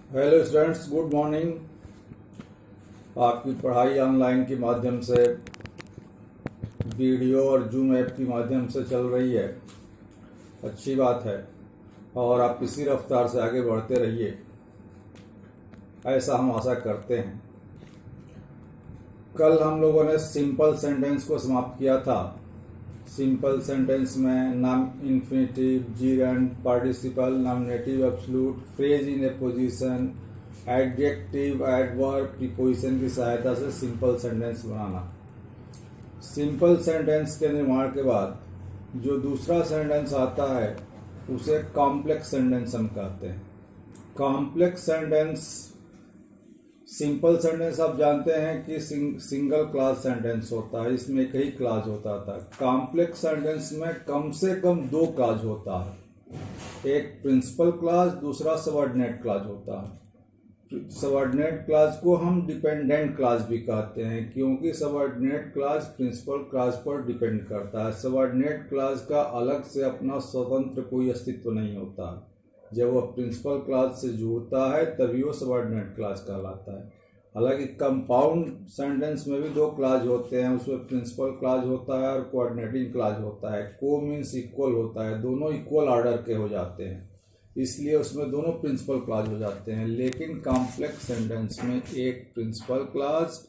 Hello students, good morning. आपकी पढ़ाई online के माध्यम से वीडियो और जूम ऐप के माध्यम से चल रही है। अच्छी बात है और आप इसी रफ्तार से आगे बढ़ते रहिए, ऐसा हम आशा करते हैं। कल हम लोगों ने सिंपल सेंटेंस को समाप्त किया था। सिंपल सेंटेंस में नाम, infinitive, gerund, participle, nominative, absolute, phrase in A position, adjective, adverb, preposition की सहायता से सिंपल सेंटेंस बनाना। सिंपल सेंटेंस के निर्माण के बाद जो दूसरा सेंटेंस आता है उसे कॉम्प्लेक्स सेंटेंस हम कहते हैं। कॉम्प्लेक्स सेंटेंस, सिंपल सेंटेंस आप जानते हैं कि सिंगल क्लास सेंटेंस होता है, इसमें एक ही क्लास होता था। कॉम्प्लेक्स सेंटेंस में कम से कम दो क्लास होता है, एक प्रिंसिपल क्लास, दूसरा सबऑर्डिनेट क्लास होता है। सबऑर्डिनेट क्लास को हम डिपेंडेंट क्लास भी कहते हैं, क्योंकि सबऑर्डिनेट क्लास प्रिंसिपल क्लास पर डिपेंड करता है। सबऑर्डिनेट क्लास का अलग से अपना स्वतंत्र कोई अस्तित्व नहीं होता है। जब वह प्रिंसिपल क्लास से जुड़ता है तभी वो सबऑर्डिनेट क्लास कहलाता है। हालांकि कंपाउंड सेंटेंस में भी दो क्लास होते हैं, उसमें प्रिंसिपल क्लास होता है और कोऑर्डिनेटिंग क्लास होता है। को मीन्स इक्वल होता है, दोनों इक्वल ऑर्डर के हो जाते हैं, इसलिए उसमें दोनों प्रिंसिपल क्लास हो जाते हैं। लेकिन कॉम्प्लेक्स सेंटेंस में एक प्रिंसिपल क्लास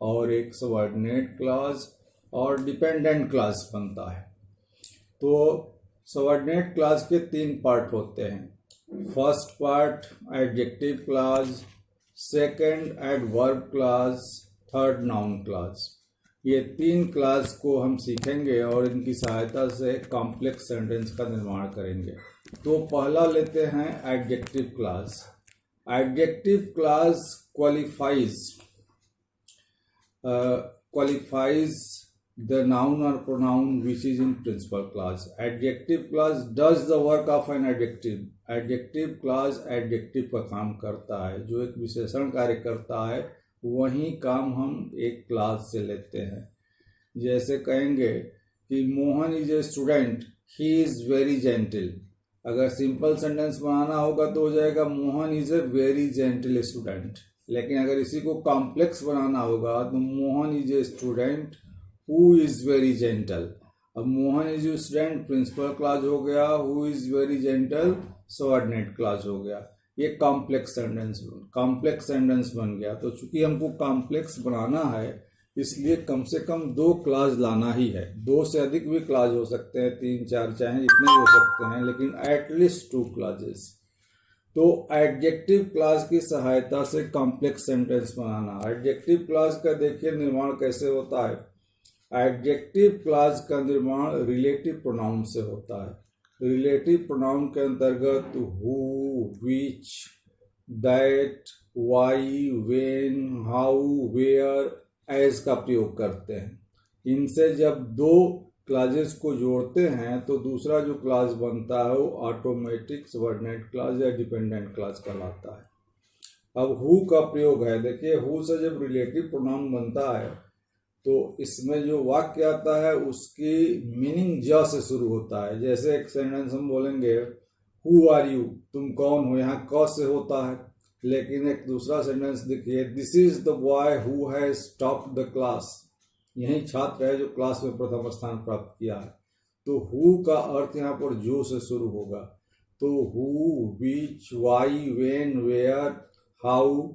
और एक सबऑर्डिनेट क्लास और डिपेंडेंट क्लास बनता है। तो सबऑर्डिनेट क्लास के तीन पार्ट होते हैं। First part adjective class, second adverb class, third noun class. ये तीन क्लास को हम सीखेंगे और इनकी सहायता से कॉम्प्लेक्स सेंटेंस का निर्माण करेंगे। तो पहला लेते हैं adjective class. Adjective class qualifies the noun or pronoun which is in principal class. Adjective class does the work of an adjective. Adjective class adjective का काम करता है, जो एक विशेषण कार्य करता है वही काम हम एक क्लास से लेते हैं। जैसे कहेंगे कि Mohan is a student, he is very gentle. अगर सिंपल सेंटेंस बनाना होगा तो हो जाएगा Mohan is a very gentle student. लेकिन अगर इसी को कॉम्प्लेक्स बनाना होगा तो Mohan is a student who is very gentle. अब Mohan is a student principal clause हो गया, who is very gentle subordinate clause हो गया। ये कॉम्प्लेक्स सेंटेंस बन गया। तो चूंकि हमको कॉम्प्लेक्स बनाना है इसलिए कम से कम दो क्लास लाना ही है। दो से अधिक भी क्लास हो सकते हैं, तीन चार चाहे जितने भी हो सकते हैं, लेकिन एटलीस्ट टू क्लासेस। तो एडजेक्टिव क्लास की सहायता से कॉम्प्लेक्स सेंटेंस बनाना। एडजेक्टिव क्लास का देखिए निर्माण कैसे होता है। एडजेक्टिव क्लास का निर्माण रिलेटिव प्रोनाउन से होता है। रिलेटिव प्रोनाउन के अंतर्गत who, which, that, why, when, how, where, as का प्रयोग करते हैं। इनसे जब दो क्लासेस को जोड़ते हैं तो दूसरा जो क्लास बनता है वो ऑटोमेटिक सबऑर्डिनेट क्लास या डिपेंडेंट क्लास कहलाता है। अब हु का प्रयोग है, देखिए हु से जब रिलेटिव प्रोनाउन बनता है तो इसमें जो वाक्य आता है उसकी मीनिंग ज से शुरू होता है। जैसे एक सेंटेंस हम बोलेंगे हु आर यू, तुम कौन हो, यहाँ क से होता है। लेकिन एक दूसरा सेंटेंस देखिए, this is the boy who has topped the class, यही छात्र है जो क्लास में प्रथम स्थान प्राप्त किया है। तो हु का अर्थ यहाँ पर जो से शुरू होगा। तो who, which, why, when, where, how,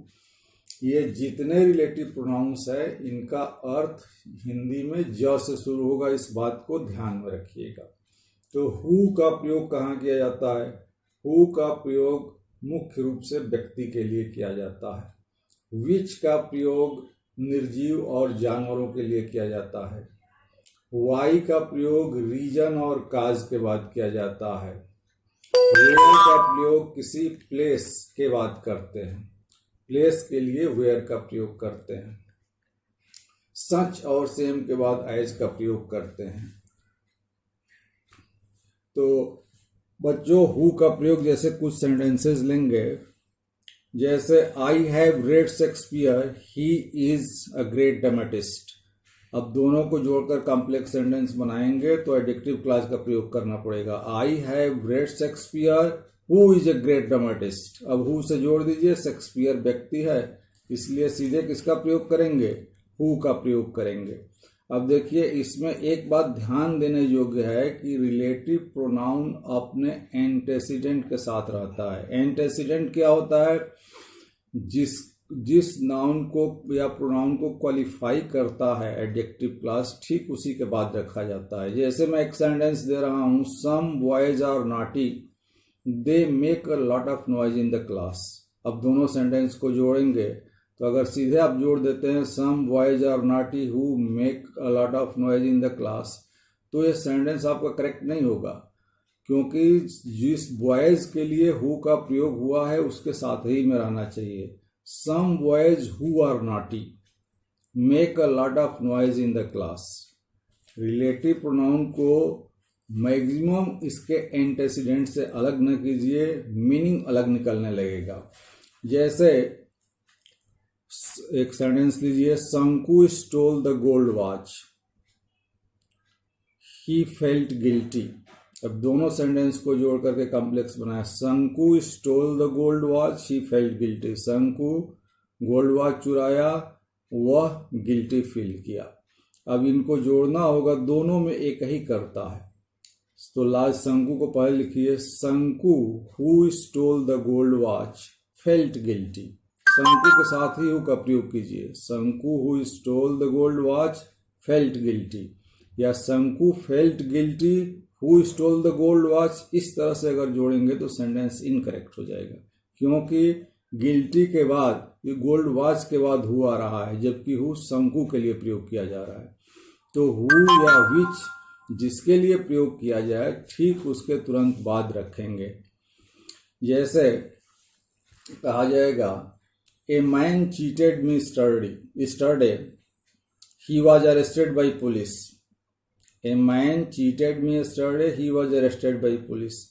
ये जितने रिलेटिव प्रोनाउंस है इनका अर्थ हिंदी में ज से शुरू होगा, इस बात को ध्यान में रखिएगा। तो हु का प्रयोग कहाँ किया जाता है? हु का प्रयोग मुख्य रूप से व्यक्ति के लिए किया जाता है। विच का प्रयोग निर्जीव और जानवरों के लिए किया जाता है। वाई का प्रयोग रीजन और काज के बाद किया जाता है। वेयर का प्रयोग किसी प्लेस के बाद करते हैं, प्लेस के लिए वेयर का प्रयोग करते हैं। सच और सेम के बाद एज का प्रयोग करते हैं। तो बच्चों हु का प्रयोग जैसे कुछ सेंटेंसेस लेंगे, जैसे I have read Shakespeare, he is a great dramatist. अब दोनों को जोड़कर कॉम्प्लेक्स सेंटेंस बनाएंगे तो एडजेक्टिव क्लास का प्रयोग करना पड़ेगा। I have read Shakespeare who is a great dramatist. अब हु से जोड़ दीजिए, शेक्सपियर व्यक्ति है, इसलिए सीधे किसका प्रयोग करेंगे, हु का प्रयोग करेंगे। अब देखिए इसमें एक बात ध्यान देने योग्य है कि रिलेटिव प्रोनाउन अपने एंटेसिडेंट के साथ रहता है। एंटेसिडेंट क्या होता है, जिस नाउन को या प्रोनाउन को क्वालिफाई करता है एडजेक्टिव क्लास, ठीक उसी के बाद रखा जाता है। जैसे मैं एक सेंटेंस दे रहा हूं, some boys are naughty they make a lot of noise in the class. अब दोनों सेंटेंस को जोड़ेंगे तो अगर सीधे आप जोड़ देते हैं some boys are naughty who make a lot of noise in the class, तो ये सेंटेंस आपका करेक्ट नहीं होगा, क्योंकि जिस बॉयज के लिए हु का प्रयोग हुआ है उसके साथ ही में रहना चाहिए। Some boys who are naughty make a lot of noise in the class. Relative pronoun को मैक्सिमम इसके एंटेसिडेंट से अलग न कीजिए, मीनिंग अलग निकलने लगेगा। जैसे एक सेंटेंस लीजिए, शंकु stole the gold watch, he felt guilty. अब दोनों सेंटेंस को जोड़ करके कॉम्प्लेक्स बनाया, शंकु stole the gold watch, he felt guilty. शंकु गोल्ड वॉच चुराया, वह गिल्टी फील किया। अब इनको जोड़ना होगा, दोनों में एक ही करता है, तो लास्ट शंकु को पहले लिखिए, शंकु who stole the gold watch felt guilty. शंकु के साथ ही हु का प्रयोग कीजिए, शंकु who stole the gold watch felt guilty, या शंकु felt guilty who stole the gold watch. इस तरह से अगर जोड़ेंगे तो सेंटेंस इनकरेक्ट हो जाएगा, क्योंकि गिल्टी के बाद, ये गोल्ड वॉच के बाद हु आ रहा है, जबकि हु शंकु के लिए प्रयोग किया जा रहा है। तो हु या विच जिसके लिए प्रयोग किया जाए, ठीक उसके तुरंत बाद रखेंगे। जैसे कहा जाएगा, a man cheated me yesterday he was arrested by police. A man cheated me yesterday he was arrested by police.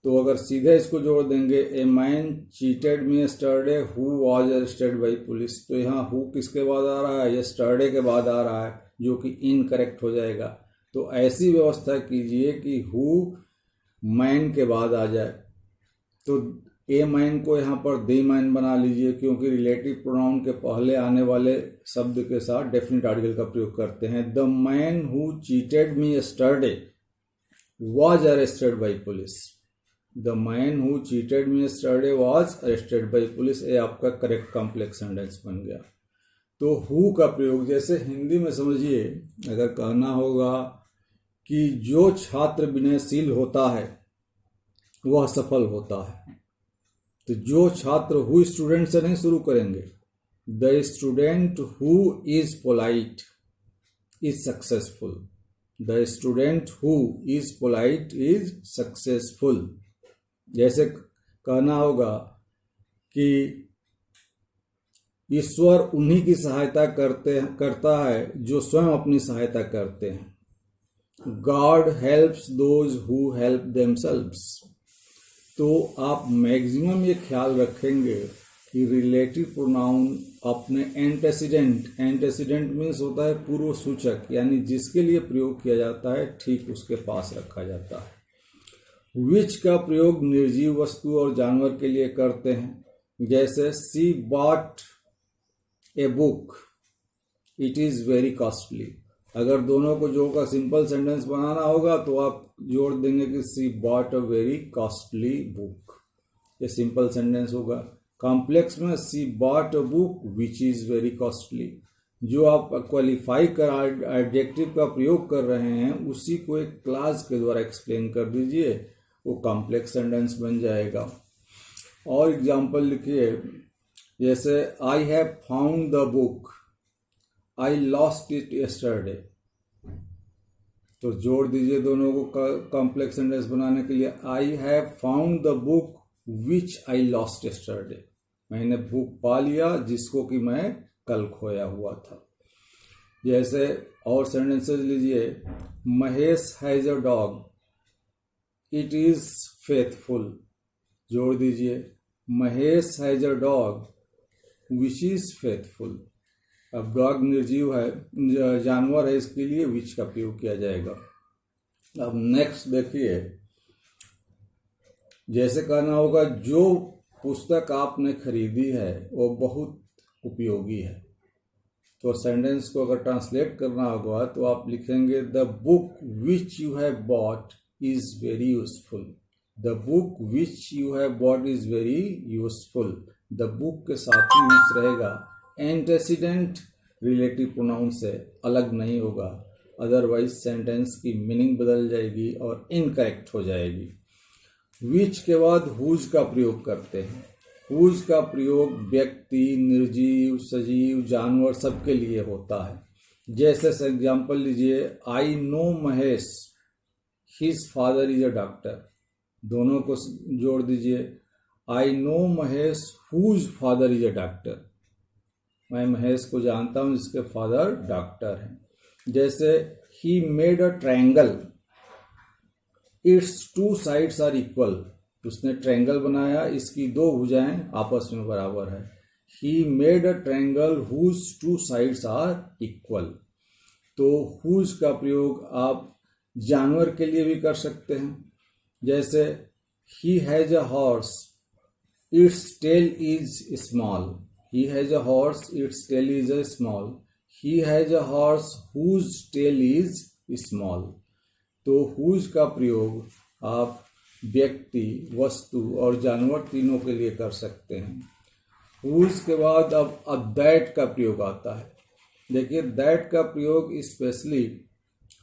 तो अगर सीधे इसको जोड़ देंगे, a man cheated me yesterday who was arrested by police, तो यहाँ हु किसके बाद आ रहा है, ये स्टरडे के बाद आ रहा है, जो कि इनकरेक्ट हो जाएगा। तो ऐसी व्यवस्था कीजिए कि हु मैन के बाद आ जाए। तो ए मैन को यहाँ पर दे मैन बना लीजिए, क्योंकि रिलेटिव प्रोनाउन के पहले आने वाले शब्द के साथ डेफिनेट आर्टिकल का प्रयोग करते हैं। The man who cheated me yesterday was arrested by police. The man who cheated me yesterday was arrested by police, ये आपका करेक्ट कॉम्प्लेक्स सेंटेंस बन गया। तो हु का प्रयोग, जैसे हिंदी में समझिए, अगर कहना होगा कि जो छात्र विनयशील होता है वह सफल होता है, तो जो छात्र हु स्टूडेंट से नहीं शुरू करेंगे। The student who is polite is successful. The student who is polite is successful. जैसे कहना होगा कि ईश्वर उन्हीं की सहायता करता है जो स्वयं अपनी सहायता करते हैं। God helps those who help themselves. तो आप मैक्सिमम ये ख्याल रखेंगे कि रिलेटिव प्रोनाउन अपने एंटेसिडेंट मीन्स होता है पूर्व सूचक, यानी जिसके लिए प्रयोग किया जाता है ठीक उसके पास रखा जाता है। विच का प्रयोग निर्जीव वस्तु और जानवर के लिए करते हैं। जैसे she bought a book it is very costly. अगर दोनों को जोड़कर सिंपल सेंटेंस बनाना होगा तो आप जोड़ देंगे कि she bought a very costly book, ये सिंपल सेंटेंस होगा। कॉम्प्लेक्स में she bought a book which is very costly. जो आप क्वालिफाई कर एडजेक्टिव का प्रयोग कर रहे हैं उसी को एक क्लास के द्वारा एक्सप्लेन कर दीजिए, वो कॉम्प्लेक्स सेंटेंस बन जाएगा। और एग्जाम्पल लिखिए, जैसे I have found the book I lost it yesterday. तो जोड़ दीजिए दोनों को कॉम्प्लेक्स सेंटेंस बनाने के लिए। I have found the book which I lost yesterday. मैंने बुक पा लिया जिसको कि मैं कल खोया हुआ था। जैसे और सेंटेंसेस लीजिए, Mahesh has a dog it is faithful. जोड़ दीजिए, Mahesh has a dog which is faithful. अब डॉग निर्जीव है, जानवर है, इसके लिए विच का प्रयोग किया जाएगा। अब नेक्स्ट देखिए, जैसे कहना होगा जो पुस्तक आपने खरीदी है वो बहुत उपयोगी है। तो सेंटेंस को अगर ट्रांसलेट करना होगा तो आप लिखेंगे the book which you have bought is very useful. The book which you have bought is very useful. The book के साथ ही यूज रहेगा, एंटेसिडेंट रिलेटिव प्रोनाउन से अलग नहीं होगा, अदरवाइज सेंटेंस की मीनिंग बदल जाएगी और इनकरेक्ट हो जाएगी। विच के बाद हुज का प्रयोग करते हैं। हुज का प्रयोग व्यक्ति, निर्जीव, सजीव, जानवर सबके लिए होता है। जैसे एग्जाम्पल लीजिए, I know Mahesh his father is a doctor. दोनों को जोड़ दीजिए, I know Mahesh whose father is a doctor. मैं महेश को जानता हूँ जिसके फादर डॉक्टर हैं। जैसे he made a triangle its two sides are equal. उसने ट्रायंगल बनाया, इसकी दो भुजाएं आपस में बराबर है। He made a triangle whose two sides are equal. तो हुज का प्रयोग आप जानवर के लिए भी कर सकते हैं। जैसे he has a horse its tail is small. He has a horse, its tail is a small. He has a horse whose tail is small. तो whose का प्रयोग आप व्यक्ति, वस्तु और जानवर तीनों के लिए कर सकते हैं। whose के बाद अब that का प्रयोग आता है। देखिए that का प्रयोग स्पेशली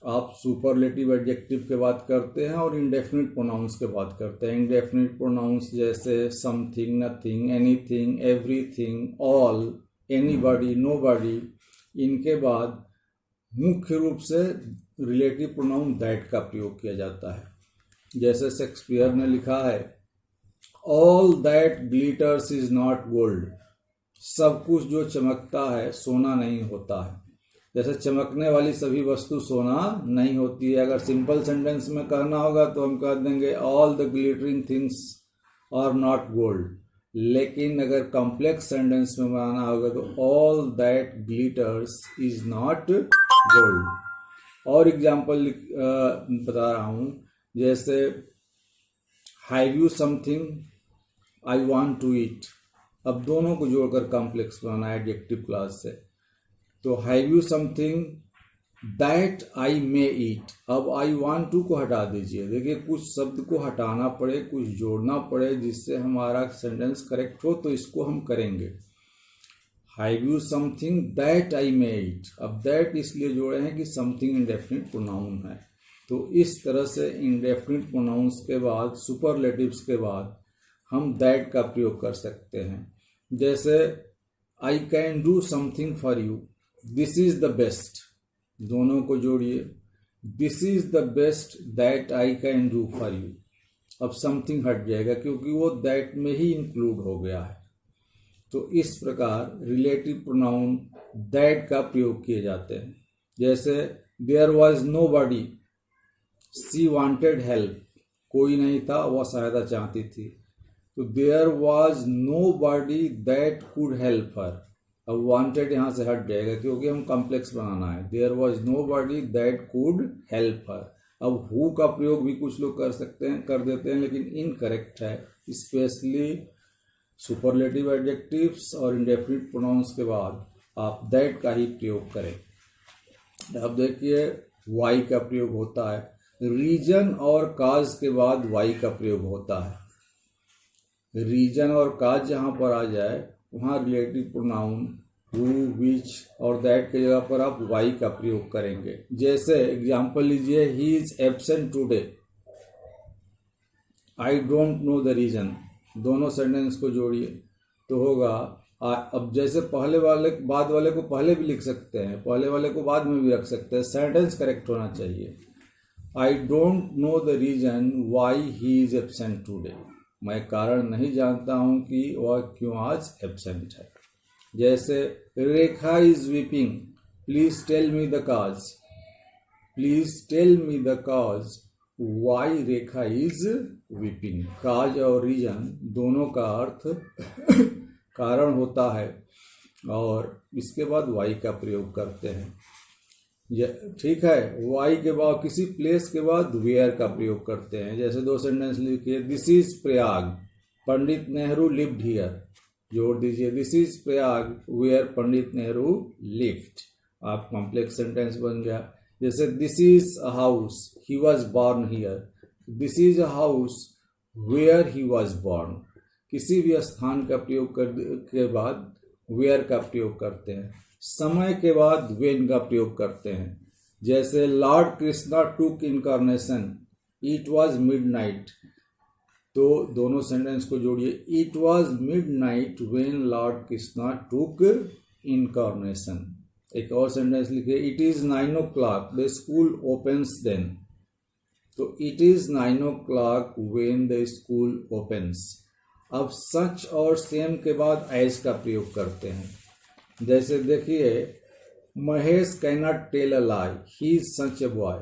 आप सुपरलेटिव एडजेक्टिव के बाद करते हैं और इंडेफिनिट प्रोनाउंस के बाद करते हैं। इंडेफिनिट प्रोनाउंस जैसे something, nothing, anything, everything, all, anybody, nobody, इनके बाद मुख्य रूप से रिलेटिव प्रोनाउन दैट का प्रयोग किया जाता है। जैसे शेक्सपियर ने लिखा है, all that glitters is not gold. सब कुछ जो चमकता है सोना नहीं होता है। जैसे चमकने वाली सभी वस्तु सोना नहीं होती है। अगर सिंपल सेंटेंस में कहना होगा तो हम कह देंगे all the glittering things are not gold. लेकिन अगर कॉम्प्लेक्स सेंटेंस में बनाना होगा तो all that glitters is not gold. और एग्जाम्पल बता रहा हूँ, जैसे have you something I want to eat. अब दोनों को जोड़कर कॉम्प्लेक्स बनाना है एडजेक्टिव क्लास से। तो have you something that I may eat. अब आई वांट टू को हटा दीजिए। देखिए कुछ शब्द को हटाना पड़े, कुछ जोड़ना पड़े जिससे हमारा सेंटेंस करेक्ट हो, तो इसको हम करेंगे। Have you something that I may eat. अब दैट इसलिए जोड़े हैं कि समथिंग इंडेफिनिट प्रोनाउन है। तो इस तरह से इंडेफिनिट प्रोनाउंस के बाद, सुपरलेटिव्स के बाद हम दैट का प्रयोग कर सकते हैं। जैसे I can do something for you, this is the best. दोनों को जोड़िए, this is the best that I can do for you. अब समथिंग हट जाएगा क्योंकि वो दैट में ही इंक्लूड हो गया है। तो इस प्रकार रिलेटिव प्रोनाउन दैट का प्रयोग किए जाते हैं। जैसे there was nobody she wanted help. कोई नहीं था, वह सहायता चाहती थी। तो there was nobody that could help her. अब वांटेड यहाँ से हट जाएगा क्योंकि हम कॉम्प्लेक्स बनाना है। There was nobody that could help her. अब हु का प्रयोग भी कुछ लोग कर सकते हैं, कर देते हैं, लेकिन इनकरेक्ट है। स्पेशली सुपरलेटिव एडजेक्टिव्स और इंडेफिनिट प्रोनाउंस के बाद आप दैट का ही प्रयोग करें। अब देखिए वाई का प्रयोग होता है। रीजन और काज के बाद वाई का प्रयोग होता है। रीजन और काज जहाँ पर आ जाए वहाँ रिलेटिव प्रोनाउन हु, विच और दैट के जगह पर आप वाई का प्रयोग करेंगे। जैसे एग्जाम्पल लीजिए, he is absent today, I don't know the reason. दोनों सेंटेंस को जोड़िए तो होगा। अब जैसे पहले वाले बाद वाले को पहले भी लिख सकते हैं, पहले वाले को बाद में भी रख सकते हैं। सेंटेंस करेक्ट होना चाहिए। I don't know the reason why he is absent today. मैं कारण नहीं जानता हूं कि वह क्यों आज एब्सेंट है। जैसे Rekha is weeping, please tell me the cause. Please tell me the cause why Rekha is weeping. Cause और रीजन दोनों का अर्थ कारण होता है और इसके बाद वाई का प्रयोग करते हैं। ठीक है, वाई के बाद किसी प्लेस के बाद वेयर का प्रयोग करते हैं। जैसे दो सेंटेंस लिखिए, this is Prayag, Pandit Nehru lived here, जोड़ दीजिए, this is Prayag where Pandit Nehru lived, आप कॉम्प्लेक्स सेंटेंस बन गया। जैसे this is a house, he was born here, this is a house where he was born. किसी भी स्थान का प्रयोग के बाद वेयर का प्रयोग करते हैं। समय के बाद वेन का प्रयोग करते हैं। जैसे Lord Krishna took incarnation, it was midnight, तो दोनों सेंटेंस को जोड़िए, it was midnight when Lord Krishna took incarnation. एक और सेंटेंस लिखिए, it is 9 o'clock the school opens then, तो it is 9 o'clock when the school opens. अब सच और सेम के बाद एज का प्रयोग करते हैं। जैसे देखिए, Mahesh can not tell a lie, he is such a boy,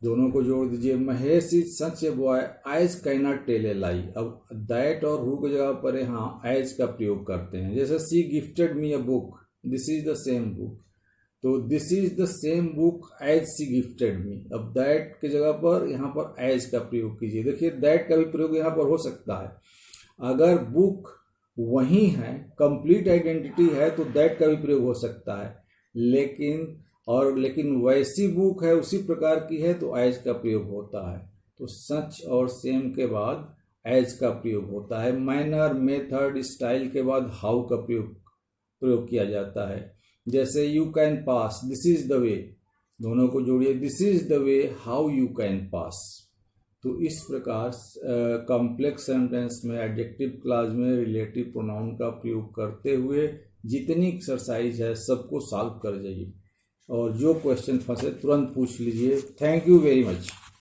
दोनों को जोड़ दीजिए, Mahesh is such a boy as can not tell a lie. अब दैट और हु की जगह पर यहाँ एज का प्रयोग करते हैं। जैसे she gifted me a book, this is the same book, तो this is the same book as she gifted me. अब दैट की जगह पर यहाँ पर एज का प्रयोग कीजिए। देखिए, दैट का भी प्रयोग यहाँ पर हो सकता है। अगर बुक वही है, कंप्लीट आइडेंटिटी है, तो दैट का भी प्रयोग हो सकता है। लेकिन वैसी बुक है, उसी प्रकार की है, तो एज का प्रयोग होता है। तो सच और सेम के बाद एज का प्रयोग होता है। मैनर, मेथड, स्टाइल के बाद हाउ का प्रयोग किया जाता है। जैसे you can pass, this is the way, दोनों को जोड़िए, this is the way how you can pass. तो इस प्रकार कॉम्प्लेक्स सेंटेंस में एडजेक्टिव क्लॉज में रिलेटिव प्रोनाउन का प्रयोग करते हुए जितनी एक्सरसाइज है सबको सॉल्व कर जाइए, और जो क्वेश्चन फंसे तुरंत पूछ लीजिए। Thank you very much.